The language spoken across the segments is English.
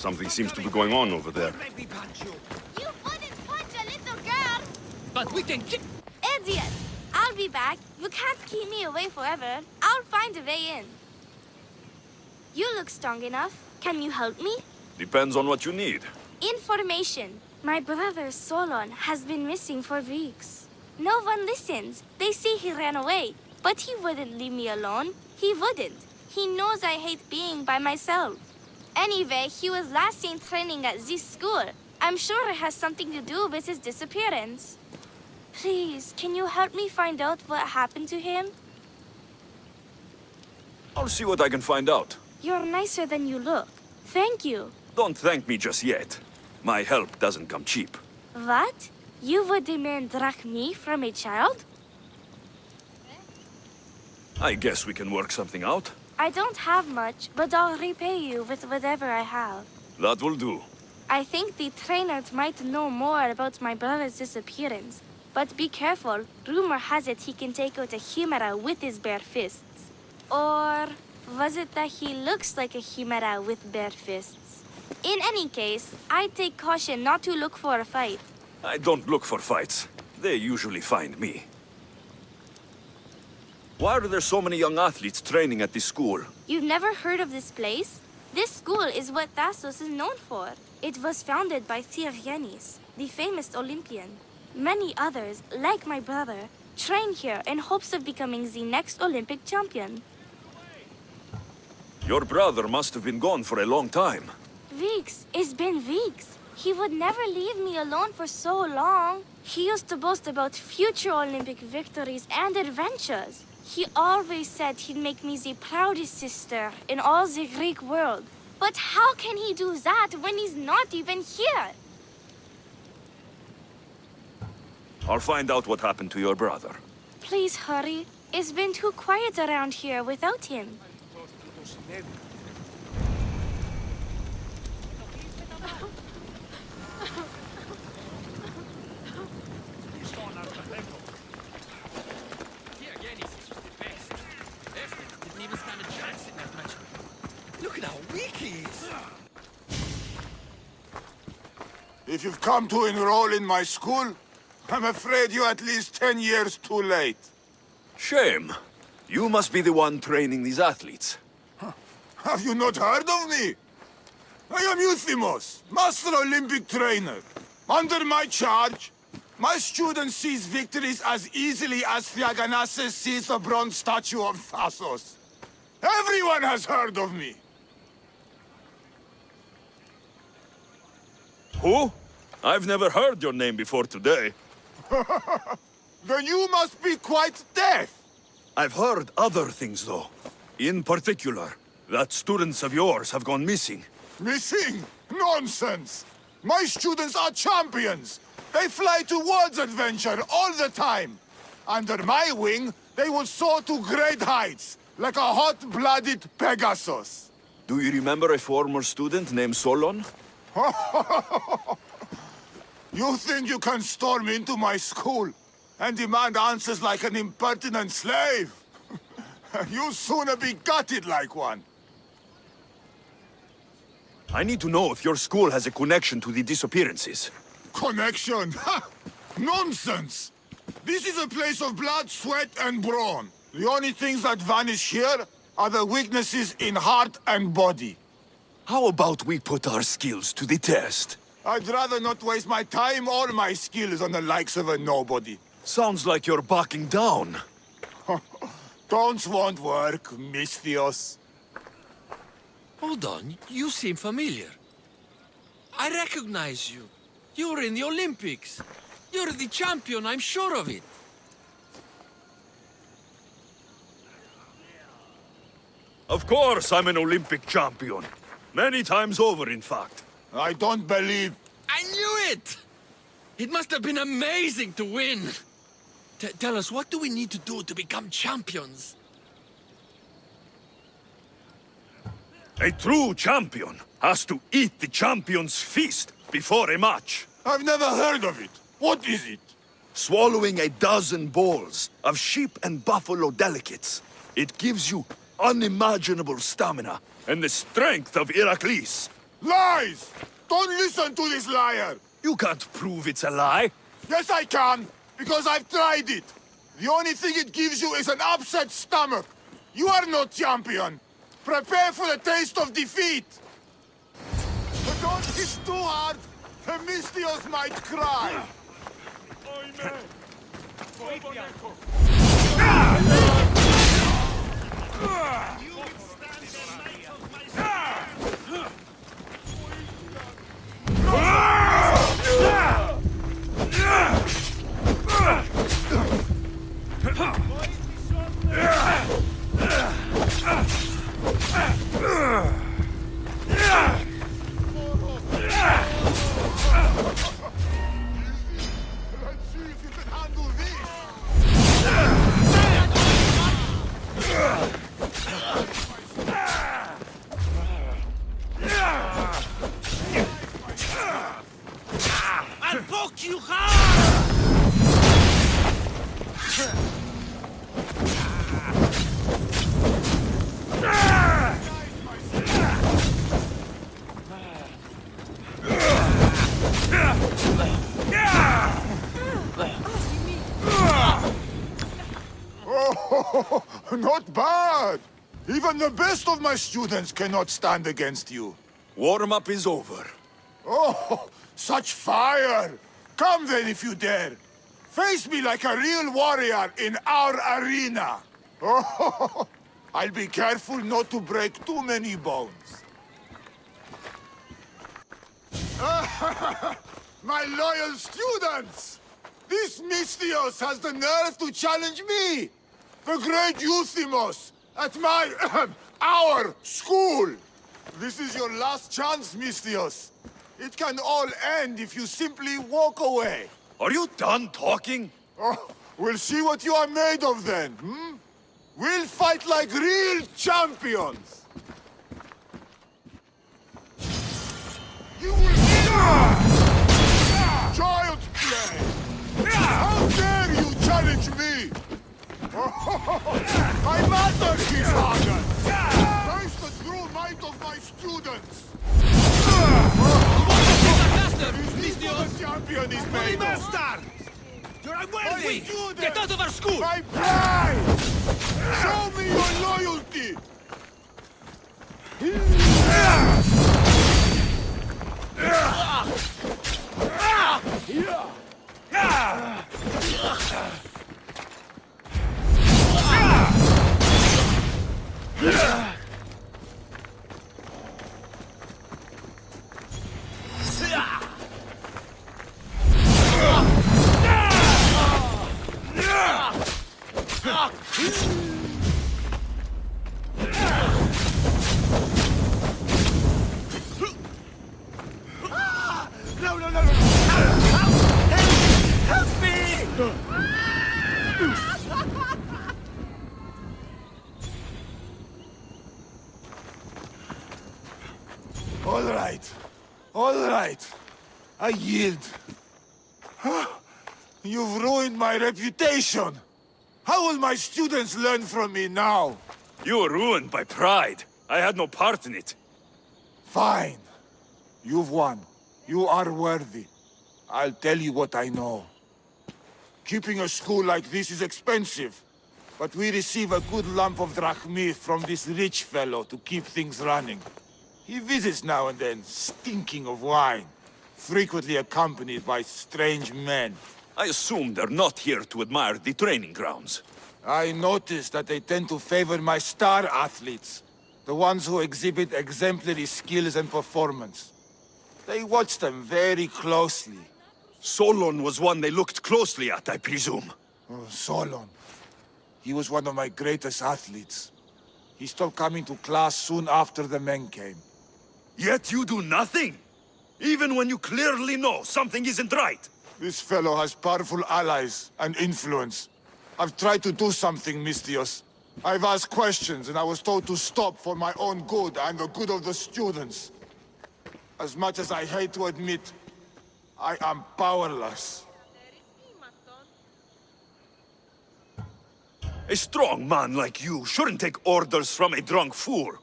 Something seems to be going on over there. You wouldn't punch a little girl! But we can kick... Idiot! I'll be back. You can't keep me away forever. I'll find a way in. You look strong enough. Can you help me? Depends on what you need. Information. My brother Solon has been missing for weeks. No one listens. They say he ran away. But he wouldn't leave me alone. He wouldn't. He knows I hate being by myself. Anyway, he was last seen training at this school. I'm sure it has something to do with his disappearance. Please, can you help me find out what happened to him? I'll see what I can find out. You're nicer than you look. Thank you. Don't thank me just yet. My help doesn't come cheap. What? You would demand drachmi from a child? I guess we can work something out. I don't have much, but I'll repay you with whatever I have. That will do. I think the trainers might know more about my brother's disappearance. But be careful. Rumor has it he can take out a Chimera with his bare fists. Or was it that he looks like a Chimera with bare fists? In any case, I'd take caution not to look for a fight. I don't look for fights. They usually find me. Why are there so many young athletes training at this school? You've never heard of this place? This school is what Thassos is known for. It was founded by Thyrianis, the famous Olympian. Many others, like my brother, train here in hopes of becoming the next Olympic champion. Your brother must have been gone for a long time. Weeks. It's been weeks. He would never leave me alone for so long. He used to boast about future Olympic victories and adventures. He always said he'd make me the proudest sister in all the Greek world. But how can he do that when he's not even here? I'll find out what happened to your brother. Please hurry. It's been too quiet around here without him. Look at how weak he is. If you've come to enroll in my school, I'm afraid you're at least 10 years too late. Shame. You must be the one training these athletes. Have you not heard of me? I am Euthymos, Master Olympic Trainer. Under my charge, my students seize victories as easily as Theaganasses sees the bronze statue of Thassos. Everyone has heard of me. Who? I've never heard your name before today. Then you must be quite deaf. I've heard other things, though. In particular, that students of yours have gone missing. Missing? Nonsense! My students are champions! They fly towards adventure all the time! Under my wing, they will soar to great heights, like a hot-blooded Pegasus. Do you remember a former student named Solon? You think you can storm into my school and demand answers like an impertinent slave? You'll sooner be gutted like one. I need to know if your school has a connection to the disappearances. Connection? Ha! Nonsense! This is a place of blood, sweat, and brawn. The only things that vanish here are the weaknesses in heart and body. How about we put our skills to the test? I'd rather not waste my time or my skills on the likes of a nobody. Sounds like you're backing down. Don't want work, Misthios. Hold on, you seem familiar. I recognize you. You're in the Olympics. You're the champion, I'm sure of it. Of course I'm an Olympic champion. Many times over, in fact. I don't believe... I knew it! It must have been amazing to win. Tell us, what do we need to do to become champions? A true champion has to eat the champion's feast before a match. I've never heard of it. What is it? Swallowing a dozen bowls of sheep and buffalo delicates. It gives you unimaginable stamina and the strength of Heracles. Lies! Don't listen to this liar! You can't prove it's a lie. Yes, I can, because I've tried it. The only thing it gives you is an upset stomach. You are not champion. Prepare for the taste of defeat. But don't hit too hard. The Mystios might cry. Let's see if you can handle this. I'll poke you hard! Oh, not bad. Even the best of my students cannot stand against you. Warm-up is over. Oh, such fire! Come then if you dare. Face me like a real warrior in our arena. Oh, I'll be careful not to break too many bones. My loyal students! This Mystios has the nerve to challenge me! The great Euthymos! At my... our school! This is your last chance, Mystios. It can all end if you simply walk away. Are you done talking? Oh, we'll see what you are made of then, hmm? We'll fight like real champions! You will... Child's play! How dare you challenge me! I matter, his honor! Face the true might of my students! Is this what a champion is made of? Master! You're unworthy! My students! Get out of our school! My pride! Show me your loyalty! No, no, no, no! Help me! All right. All right. I yield. You've ruined my reputation. How will my students learn from me now? You were ruined by pride. I had no part in it. Fine. You've won. You are worthy. I'll tell you what I know. Keeping a school like this is expensive, but we receive a good lump of drachmi from this rich fellow to keep things running. He visits now and then, stinking of wine, frequently accompanied by strange men. I assume they're not here to admire the training grounds. I noticed that they tend to favor my star athletes, the ones who exhibit exemplary skills and performance. They watch them very closely. Solon was one they looked closely at, I presume. Oh, Solon. He was one of my greatest athletes. He stopped coming to class soon after the men came. Yet you do nothing? Even when you clearly know something isn't right? This fellow has powerful allies and influence. I've tried to do something, Mystios. I've asked questions, and I was told to stop for my own good and the good of the students. As much as I hate to admit, I am powerless. A strong man like you shouldn't take orders from a drunk fool.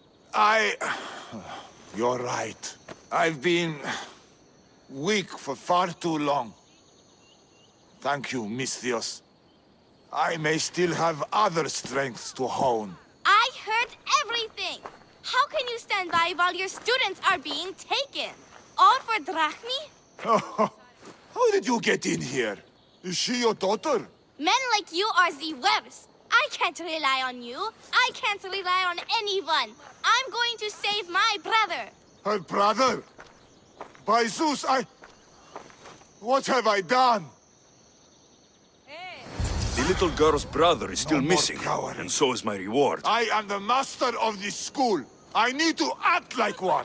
You're right. I've been weak for far too long. Thank you, Misthios. I may still have other strengths to hone. I heard everything! How can you stand by while your students are being taken? All for drachmi? How did you get in here? Is she your daughter? Men like you are the worst. I can't rely on you. I can't rely on anyone. I'm going to save my brother. Her brother? By Zeus, what have I done? The little girl's brother is still No more missing, cowering. and so is my reward. I am the master of this school. I need to act like one.